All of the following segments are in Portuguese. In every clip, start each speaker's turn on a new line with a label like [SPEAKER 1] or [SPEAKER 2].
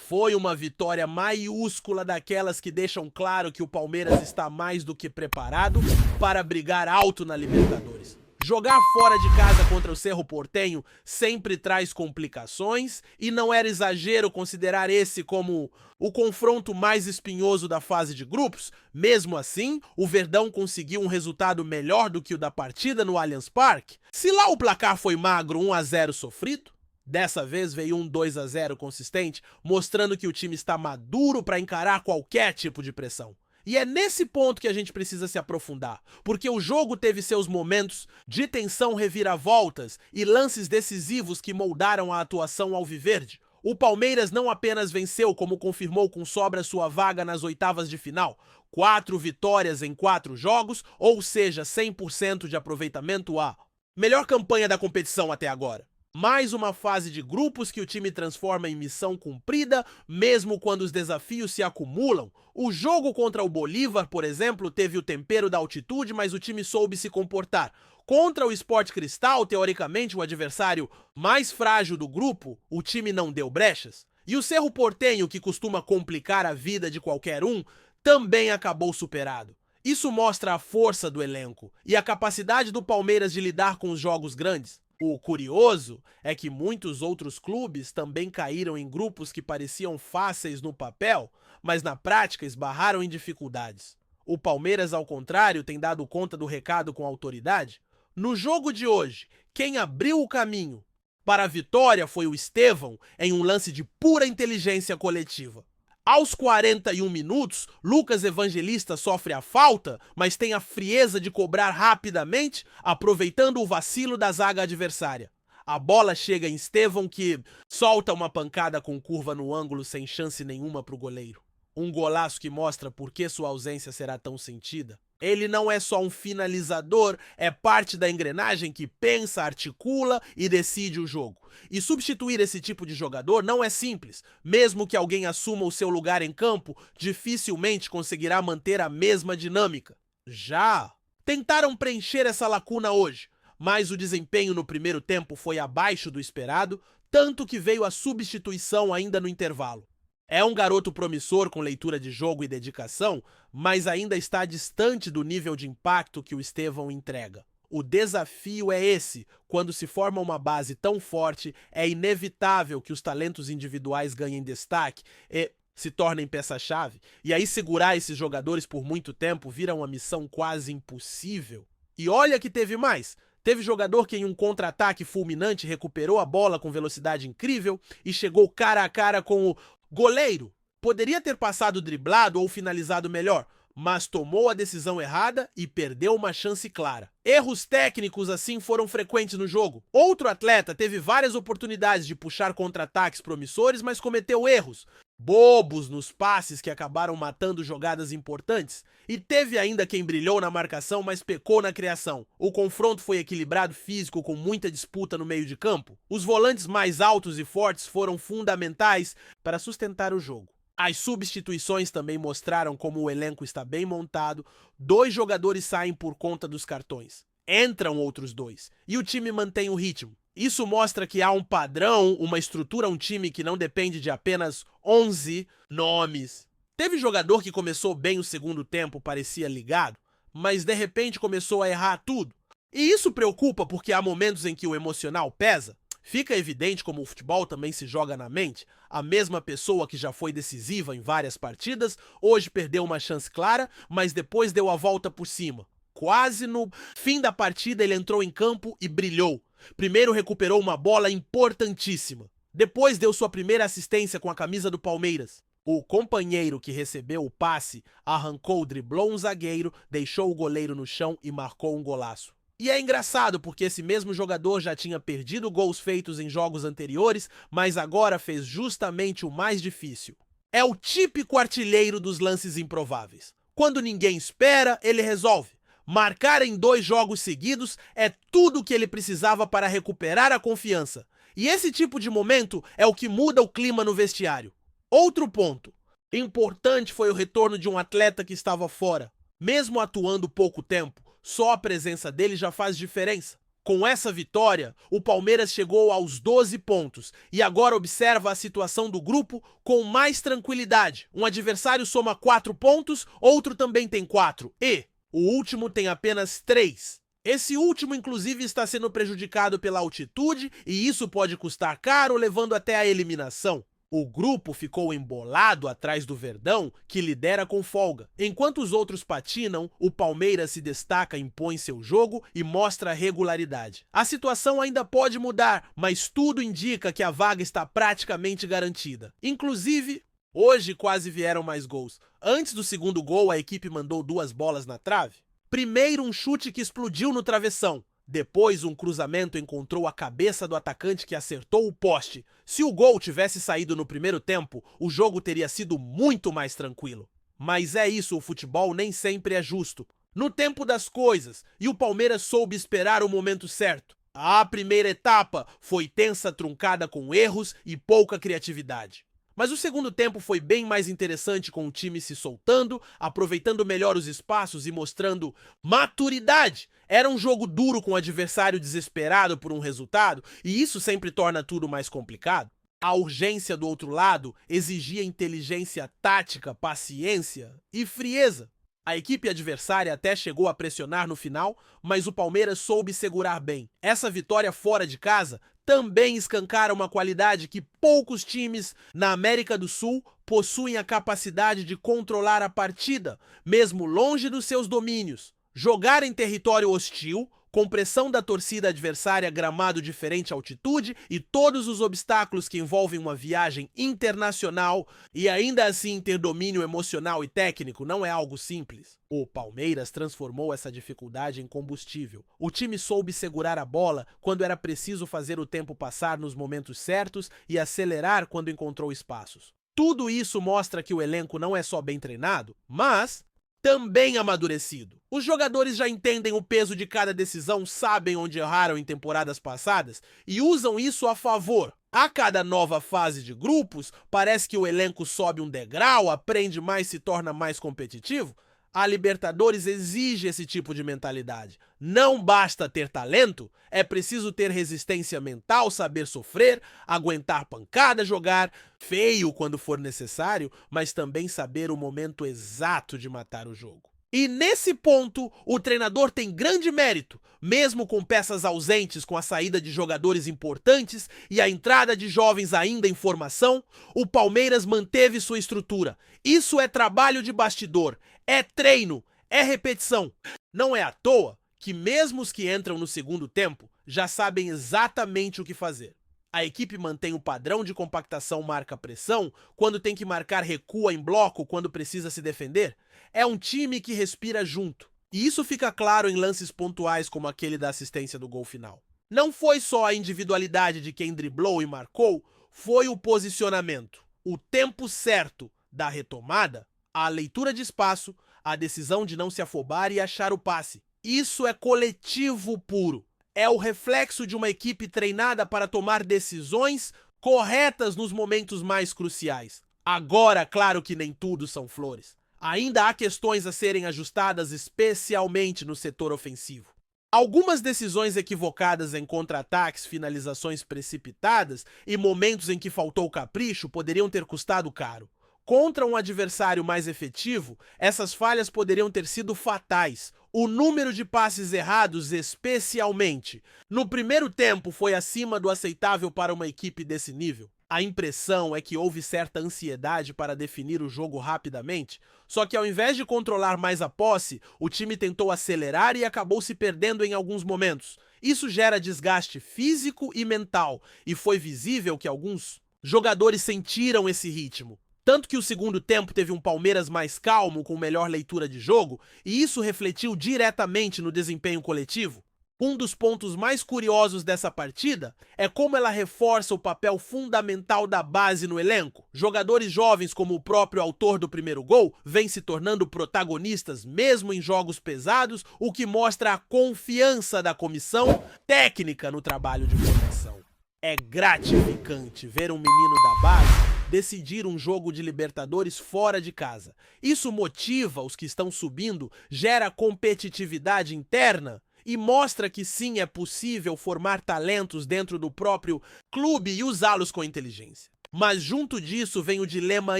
[SPEAKER 1] Foi uma vitória maiúscula daquelas que deixam claro que o Palmeiras está mais do que preparado para brigar alto na Libertadores. Jogar fora de casa contra o Cerro Porteño sempre traz complicações e não era exagero considerar esse como o confronto mais espinhoso da fase de grupos. Mesmo assim, o Verdão conseguiu um resultado melhor do que o da partida no Allianz Parque. Se lá o placar foi magro 1-0 sofrido, dessa vez veio um 2-0 consistente, mostrando que o time está maduro para encarar qualquer tipo de pressão. E é nesse ponto que a gente precisa se aprofundar, porque o jogo teve seus momentos de tensão, reviravoltas e lances decisivos que moldaram a atuação alviverde. O Palmeiras não apenas venceu, como confirmou com sobra sua vaga nas oitavas de final, 4 vitórias em 4 jogos, ou seja, 100% de aproveitamento, a melhor campanha da competição até agora. Mais uma fase de grupos que o time transforma em missão cumprida, mesmo quando os desafios se acumulam. O jogo contra o Bolívar, por exemplo, teve o tempero da altitude, mas o time soube se comportar. Contra o Sport Cristal, teoricamente o adversário mais frágil do grupo, o time não deu brechas. E o Cerro Porteño, que costuma complicar a vida de qualquer um, também acabou superado. Isso mostra a força do elenco e a capacidade do Palmeiras de lidar com os jogos grandes. O curioso é que muitos outros clubes também caíram em grupos que pareciam fáceis no papel, mas na prática esbarraram em dificuldades. O Palmeiras, ao contrário, tem dado conta do recado com autoridade. No jogo de hoje, quem abriu o caminho para a vitória foi o Estevão em um lance de pura inteligência coletiva. Aos 41 minutos, Lucas Evangelista sofre a falta, mas tem a frieza de cobrar rapidamente, aproveitando o vacilo da zaga adversária. A bola chega em Estevão, que solta uma pancada com curva no ângulo sem chance nenhuma para o goleiro. Um golaço que mostra por que sua ausência será tão sentida. Ele não é só um finalizador, é parte da engrenagem que pensa, articula e decide o jogo. E substituir esse tipo de jogador não é simples. Mesmo que alguém assuma o seu lugar em campo, dificilmente conseguirá manter a mesma dinâmica. Já tentaram preencher essa lacuna hoje, mas o desempenho no primeiro tempo foi abaixo do esperado, tanto que veio a substituição ainda no intervalo. É um garoto promissor com leitura de jogo e dedicação, mas ainda está distante do nível de impacto que o Estevão entrega. O desafio é esse: quando se forma uma base tão forte, é inevitável que os talentos individuais ganhem destaque e se tornem peça-chave. E aí segurar esses jogadores por muito tempo vira uma missão quase impossível. E olha que teve mais. Teve jogador que em um contra-ataque fulminante recuperou a bola com velocidade incrível e chegou cara a cara com o goleiro. Poderia ter passado driblado ou finalizado melhor, mas tomou a decisão errada e perdeu uma chance clara. Erros técnicos assim foram frequentes no jogo. Outro atleta teve várias oportunidades de puxar contra-ataques promissores, mas cometeu erros bobos nos passes que acabaram matando jogadas importantes. E teve ainda quem brilhou na marcação, mas pecou na criação. O confronto foi equilibrado físico, com muita disputa no meio de campo. Os volantes mais altos e fortes foram fundamentais para sustentar o jogo. As substituições também mostraram como o elenco está bem montado. 2 jogadores saem por conta dos cartões. Entram outros 2 e o time mantém o ritmo. Isso mostra que há um padrão, uma estrutura, um time que não depende de apenas 11 nomes. Teve jogador que começou bem o segundo tempo, parecia ligado, mas de repente começou a errar tudo. E isso preocupa porque há momentos em que o emocional pesa. Fica evidente como o futebol também se joga na mente. A mesma pessoa que já foi decisiva em várias partidas, hoje perdeu uma chance clara, mas depois deu a volta por cima. Quase no fim da partida ele entrou em campo e brilhou. Primeiro recuperou uma bola importantíssima. Depois deu sua primeira assistência com a camisa do Palmeiras. O companheiro que recebeu o passe arrancou, driblou um zagueiro, deixou o goleiro no chão e marcou um golaço. E é engraçado porque esse mesmo jogador já tinha perdido gols feitos em jogos anteriores, mas agora fez justamente o mais difícil. É o típico artilheiro dos lances improváveis. Quando ninguém espera, ele resolve. Marcar em 2 jogos seguidos é tudo o que ele precisava para recuperar a confiança. E esse tipo de momento é o que muda o clima no vestiário. Outro ponto importante foi o retorno de um atleta que estava fora. Mesmo atuando pouco tempo, só a presença dele já faz diferença. Com essa vitória, o Palmeiras chegou aos 12 pontos e agora observa a situação do grupo com mais tranquilidade. Um adversário soma 4 pontos, outro também tem 4 e o último tem apenas 3. Esse último, inclusive, está sendo prejudicado pela altitude e isso pode custar caro, levando até a eliminação. O grupo ficou embolado atrás do Verdão, que lidera com folga. Enquanto os outros patinam, o Palmeiras se destaca, impõe seu jogo e mostra regularidade. A situação ainda pode mudar, mas tudo indica que a vaga está praticamente garantida. Inclusive, hoje quase vieram mais gols. Antes do segundo gol, a equipe mandou 2 bolas na trave. Primeiro, um chute que explodiu no travessão. Depois, um cruzamento encontrou a cabeça do atacante que acertou o poste. Se o gol tivesse saído no primeiro tempo, o jogo teria sido muito mais tranquilo. Mas é isso, o futebol nem sempre é justo. No tempo das coisas, e o Palmeiras soube esperar o momento certo. A primeira etapa foi tensa, truncada com erros e pouca criatividade. Mas o segundo tempo foi bem mais interessante, com o time se soltando, aproveitando melhor os espaços e mostrando maturidade. Era um jogo duro com o adversário desesperado por um resultado, e isso sempre torna tudo mais complicado. A urgência do outro lado exigia inteligência tática, paciência e frieza. A equipe adversária até chegou a pressionar no final, mas o Palmeiras soube segurar bem. Essa vitória fora de casa também escancara uma qualidade que poucos times na América do Sul possuem a capacidade de controlar a partida, mesmo longe dos seus domínios. Jogar em território hostil, com pressão da torcida adversária, gramado diferente, altitude e todos os obstáculos que envolvem uma viagem internacional e ainda assim ter domínio emocional e técnico não é algo simples. O Palmeiras transformou essa dificuldade em combustível. O time soube segurar a bola quando era preciso fazer o tempo passar nos momentos certos e acelerar quando encontrou espaços. Tudo isso mostra que o elenco não é só bem treinado, mas também amadurecido. Os jogadores já entendem o peso de cada decisão, sabem onde erraram em temporadas passadas e usam isso a favor. A cada nova fase de grupos, parece que o elenco sobe um degrau, aprende mais, se torna mais competitivo. A Libertadores exige esse tipo de mentalidade. Não basta ter talento, é preciso ter resistência mental, saber sofrer, aguentar pancada, jogar feio quando for necessário, mas também saber o momento exato de matar o jogo. E nesse ponto, o treinador tem grande mérito, mesmo com peças ausentes, com a saída de jogadores importantes e a entrada de jovens ainda em formação, o Palmeiras manteve sua estrutura. Isso é trabalho de bastidor, é treino, é repetição. Não é à toa que mesmo os que entram no segundo tempo já sabem exatamente o que fazer. A equipe mantém o padrão de compactação, marca pressão, quando tem que marcar recua em bloco, quando precisa se defender. É um time que respira junto. E isso fica claro em lances pontuais como aquele da assistência do gol final. Não foi só a individualidade de quem driblou e marcou, foi o posicionamento, o tempo certo da retomada, a leitura de espaço, a decisão de não se afobar e achar o passe. Isso é coletivo puro. É o reflexo de uma equipe treinada para tomar decisões corretas nos momentos mais cruciais. Agora, claro que nem tudo são flores. Ainda há questões a serem ajustadas, especialmente no setor ofensivo. Algumas decisões equivocadas em contra-ataques, finalizações precipitadas e momentos em que faltou capricho poderiam ter custado caro. Contra um adversário mais efetivo, essas falhas poderiam ter sido fatais. O número de passes errados, especialmente no primeiro tempo, foi acima do aceitável para uma equipe desse nível. A impressão é que houve certa ansiedade para definir o jogo rapidamente, só que ao invés de controlar mais a posse, o time tentou acelerar e acabou se perdendo em alguns momentos. Isso gera desgaste físico e mental, e foi visível que alguns jogadores sentiram esse ritmo. Tanto que o segundo tempo teve um Palmeiras mais calmo, com melhor leitura de jogo, e isso refletiu diretamente no desempenho coletivo. Um dos pontos mais curiosos dessa partida é como ela reforça o papel fundamental da base no elenco. Jogadores jovens, como o próprio autor do primeiro gol, vêm se tornando protagonistas mesmo em jogos pesados, o que mostra a confiança da comissão técnica no trabalho de formação. É gratificante ver um menino da base decidir um jogo de Libertadores fora de casa. Isso motiva os que estão subindo, gera competitividade interna e mostra que sim, é possível formar talentos dentro do próprio clube e usá-los com inteligência. Mas junto disso vem o dilema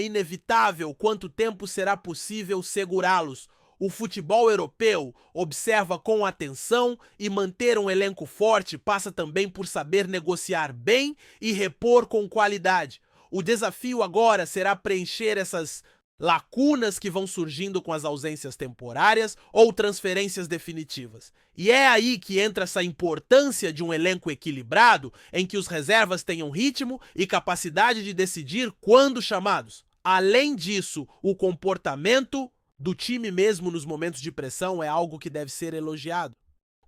[SPEAKER 1] inevitável: quanto tempo será possível segurá-los? O futebol europeu observa com atenção, e manter um elenco forte passa também por saber negociar bem e repor com qualidade. O desafio agora será preencher essas lacunas que vão surgindo com as ausências temporárias ou transferências definitivas. E é aí que entra essa importância de um elenco equilibrado, em que os reservas tenham ritmo e capacidade de decidir quando chamados. Além disso, o comportamento do time mesmo nos momentos de pressão é algo que deve ser elogiado.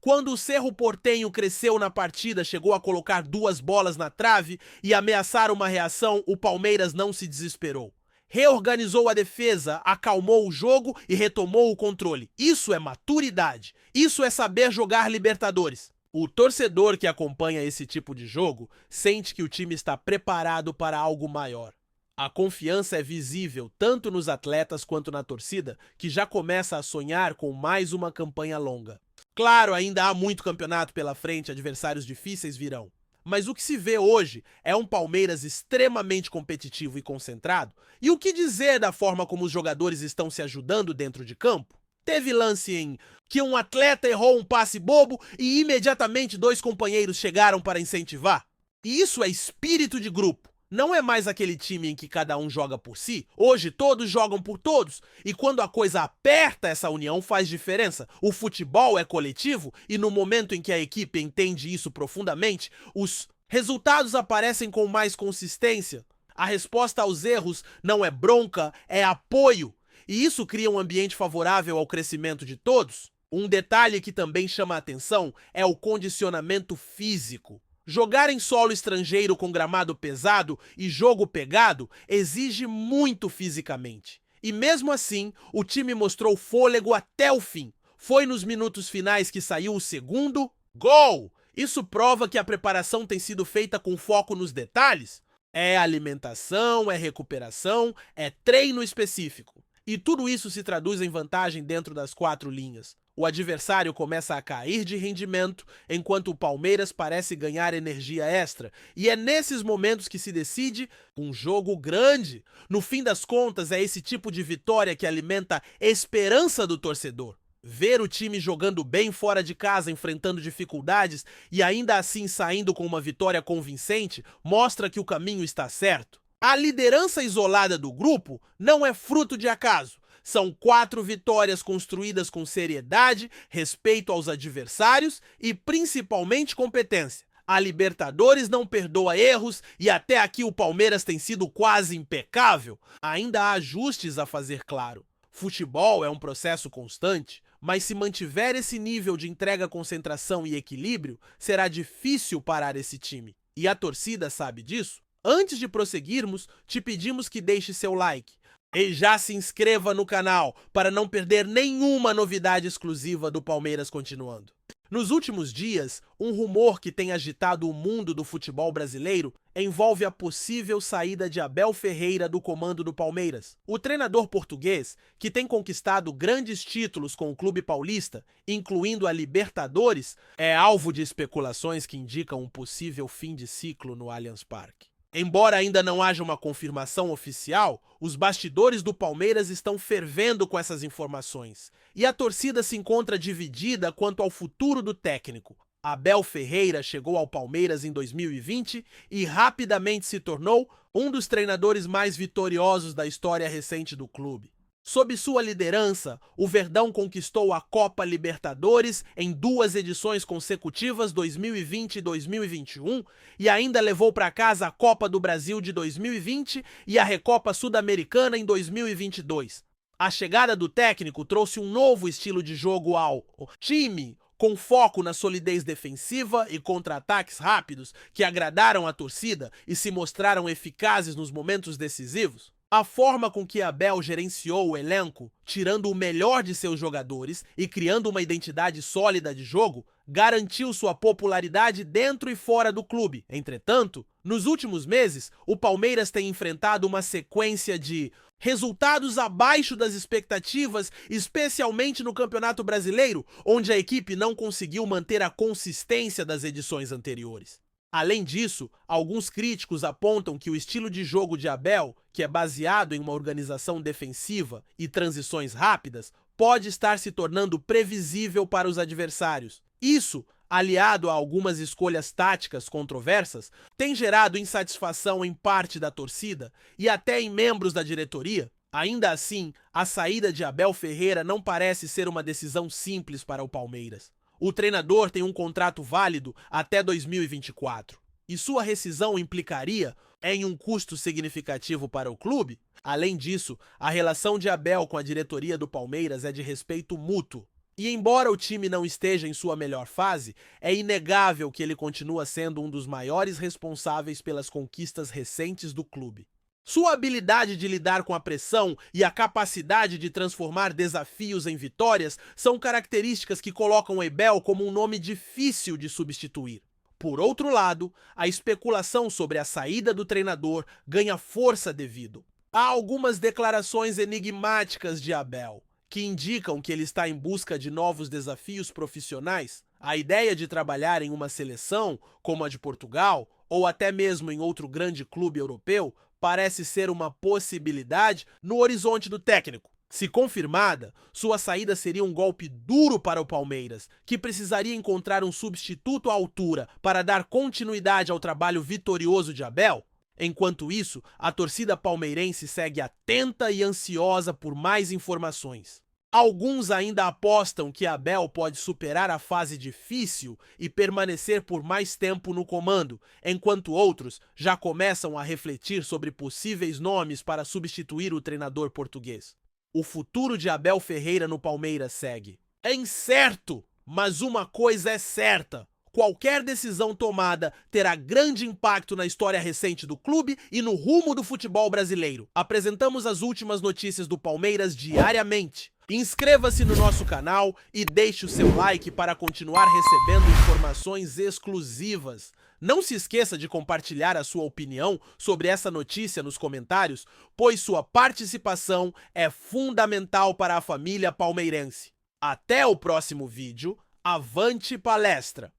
[SPEAKER 1] Quando o Cerro Porteño cresceu na partida, chegou a colocar 2 bolas na trave e ameaçar uma reação, o Palmeiras não se desesperou. Reorganizou a defesa, acalmou o jogo e retomou o controle. Isso é maturidade. Isso é saber jogar Libertadores. O torcedor que acompanha esse tipo de jogo sente que o time está preparado para algo maior. A confiança é visível tanto nos atletas quanto na torcida, que já começa a sonhar com mais uma campanha longa. Claro, ainda há muito campeonato pela frente, adversários difíceis virão. Mas o que se vê hoje é um Palmeiras extremamente competitivo e concentrado. E o que dizer da forma como os jogadores estão se ajudando dentro de campo? Teve lance em que um atleta errou um passe bobo e imediatamente 2 companheiros chegaram para incentivar. E isso é espírito de grupo. Não é mais aquele time em que cada um joga por si. Hoje todos jogam por todos. E quando a coisa aperta, essa união faz diferença. O futebol é coletivo e no momento em que a equipe entende isso profundamente, os resultados aparecem com mais consistência. A resposta aos erros não é bronca, é apoio. E isso cria um ambiente favorável ao crescimento de todos. Um detalhe que também chama a atenção é o condicionamento físico. Jogar em solo estrangeiro com gramado pesado e jogo pegado exige muito fisicamente. E mesmo assim, o time mostrou fôlego até o fim. Foi nos minutos finais que saiu o segundo gol. Isso prova que a preparação tem sido feita com foco nos detalhes. É alimentação, é recuperação, é treino específico. E tudo isso se traduz em vantagem dentro das 4 linhas. O adversário começa a cair de rendimento, enquanto o Palmeiras parece ganhar energia extra. E é nesses momentos que se decide um jogo grande. No fim das contas, é esse tipo de vitória que alimenta a esperança do torcedor. Ver o time jogando bem fora de casa, enfrentando dificuldades e ainda assim saindo com uma vitória convincente, mostra que o caminho está certo. A liderança isolada do grupo não é fruto de acaso. São 4 vitórias construídas com seriedade, respeito aos adversários e principalmente competência. A Libertadores não perdoa erros e até aqui o Palmeiras tem sido quase impecável. Ainda há ajustes a fazer, claro. Futebol é um processo constante, mas se mantiver esse nível de entrega, concentração e equilíbrio, será difícil parar esse time. E a torcida sabe disso. Antes de prosseguirmos, te pedimos que deixe seu like e já se inscreva no canal para não perder nenhuma novidade exclusiva do Palmeiras continuando. Nos últimos dias, um rumor que tem agitado o mundo do futebol brasileiro envolve a possível saída de Abel Ferreira do comando do Palmeiras. O treinador português, que tem conquistado grandes títulos com o clube paulista, incluindo a Libertadores, é alvo de especulações que indicam um possível fim de ciclo no Allianz Parque. Embora ainda não haja uma confirmação oficial, os bastidores do Palmeiras estão fervendo com essas informações. E a torcida se encontra dividida quanto ao futuro do técnico. Abel Ferreira chegou ao Palmeiras em 2020 e rapidamente se tornou um dos treinadores mais vitoriosos da história recente do clube. Sob sua liderança, o Verdão conquistou a Copa Libertadores em 2 edições consecutivas, 2020 e 2021, e ainda levou para casa a Copa do Brasil de 2020 e a Recopa Sul-Americana em 2022. A chegada do técnico trouxe um novo estilo de jogo ao time, com foco na solidez defensiva e contra-ataques rápidos que agradaram a torcida e se mostraram eficazes nos momentos decisivos. A forma com que Abel gerenciou o elenco, tirando o melhor de seus jogadores e criando uma identidade sólida de jogo, garantiu sua popularidade dentro e fora do clube. Entretanto, nos últimos meses, o Palmeiras tem enfrentado uma sequência de resultados abaixo das expectativas, especialmente no Campeonato Brasileiro, onde a equipe não conseguiu manter a consistência das edições anteriores. Além disso, alguns críticos apontam que o estilo de jogo de Abel, que é baseado em uma organização defensiva e transições rápidas, pode estar se tornando previsível para os adversários. Isso, aliado a algumas escolhas táticas controversas, tem gerado insatisfação em parte da torcida e até em membros da diretoria. Ainda assim, a saída de Abel Ferreira não parece ser uma decisão simples para o Palmeiras. O treinador tem um contrato válido até 2024 e sua rescisão implicaria em um custo significativo para o clube. Além disso, a relação de Abel com a diretoria do Palmeiras é de respeito mútuo. E embora o time não esteja em sua melhor fase, é inegável que ele continua sendo um dos maiores responsáveis pelas conquistas recentes do clube. Sua habilidade de lidar com a pressão e a capacidade de transformar desafios em vitórias são características que colocam Abel como um nome difícil de substituir. Por outro lado, a especulação sobre a saída do treinador ganha força devido a algumas declarações enigmáticas de Abel, que indicam que ele está em busca de novos desafios profissionais. A ideia de trabalhar em uma seleção, como a de Portugal, ou até mesmo em outro grande clube europeu, parece ser uma possibilidade no horizonte do técnico. Se confirmada, sua saída seria um golpe duro para o Palmeiras, que precisaria encontrar um substituto à altura para dar continuidade ao trabalho vitorioso de Abel. Enquanto isso, a torcida palmeirense segue atenta e ansiosa por mais informações. Alguns ainda apostam que Abel pode superar a fase difícil e permanecer por mais tempo no comando, enquanto outros já começam a refletir sobre possíveis nomes para substituir o treinador português. O futuro de Abel Ferreira no Palmeiras segue. É incerto, mas uma coisa é certa: qualquer decisão tomada terá grande impacto na história recente do clube e no rumo do futebol brasileiro. Apresentamos as últimas notícias do Palmeiras diariamente. Inscreva-se no nosso canal e deixe o seu like para continuar recebendo informações exclusivas. Não se esqueça de compartilhar a sua opinião sobre essa notícia nos comentários, pois sua participação é fundamental para a família palmeirense. Até o próximo vídeo. Avante palestra!